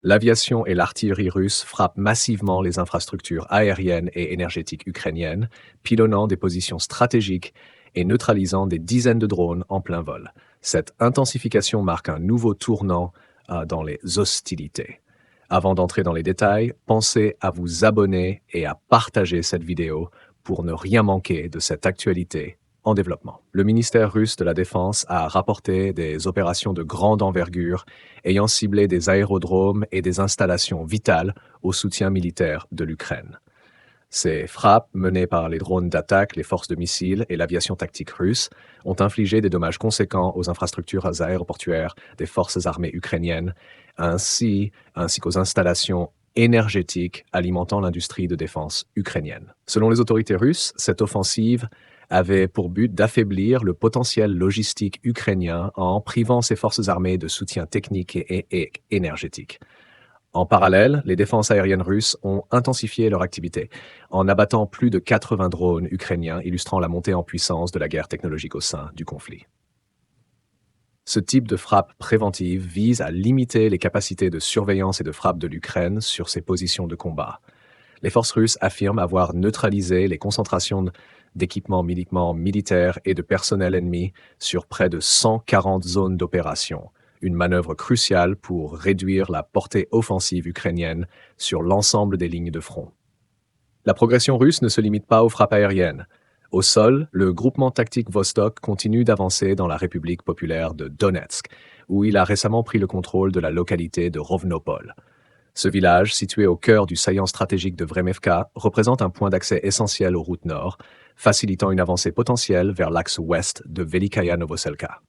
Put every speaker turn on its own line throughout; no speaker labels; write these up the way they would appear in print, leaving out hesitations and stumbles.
L'aviation et l'artillerie russe frappent massivement les infrastructures aériennes et énergétiques ukrainiennes, pilonnant des positions stratégiques et neutralisant des dizaines de drones en plein vol. Cette intensification marque un nouveau tournant dans les hostilités. Avant d'entrer dans les détails, pensez à vous abonner et à partager cette vidéo pour ne rien manquer de cette actualité en développement. Le ministère russe de la Défense a rapporté des opérations de grande envergure ayant ciblé des aérodromes et des installations vitales au soutien militaire de l'Ukraine. Ces frappes, menées par les drones d'attaque, les forces de missiles et l'aviation tactique russe, ont infligé des dommages conséquents aux infrastructures aéroportuaires des forces armées ukrainiennes, ainsi qu'aux installations énergétiques alimentant l'industrie de défense ukrainienne. Selon les autorités russes, cette offensive avait pour but d'affaiblir le potentiel logistique ukrainien en privant ses forces armées de soutien technique et énergétique. En parallèle, les défenses aériennes russes ont intensifié leur activité en abattant plus de 80 drones ukrainiens, illustrant la montée en puissance de la guerre technologique au sein du conflit. Ce type de frappe préventive vise à limiter les capacités de surveillance et de frappe de l'Ukraine sur ses positions de combat. Les forces russes affirment avoir neutralisé les concentrations d'équipements militaires et de personnel ennemi sur près de 140 zones d'opération, une manœuvre cruciale pour réduire la portée offensive ukrainienne sur l'ensemble des lignes de front. La progression russe ne se limite pas aux frappes aériennes. Au sol, le groupement tactique Vostok continue d'avancer dans la République populaire de Donetsk, où il a récemment pris le contrôle de la localité de Rovnopol. Ce village, situé au cœur du saillant stratégique de Vremevka, représente un point d'accès essentiel aux routes nord, facilitant une avancée potentielle vers l'axe ouest de Velikaya Novoselka.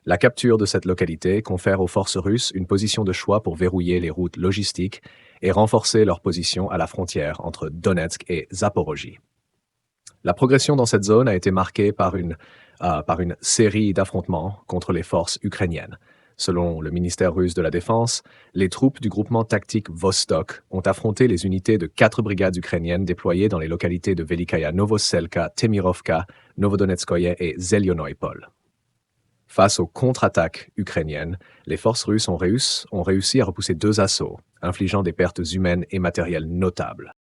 La capture de cette localité confère aux forces russes une position de choix pour verrouiller les routes logistiques et renforcer leur position à la frontière entre Donetsk et Zaporozhye. La progression dans cette zone a été marquée par une série d'affrontements contre les forces ukrainiennes. Selon le ministère russe de la Défense, les troupes du groupement tactique Vostok ont affronté les unités de 4 brigades ukrainiennes déployées dans les localités de Velikaya Novoselka, Temirovka, Novodonetskoye et Zelionoïpol. Face aux contre-attaques ukrainiennes, les forces russes ont réussi à repousser 2 assauts, infligeant des pertes humaines et matérielles notables.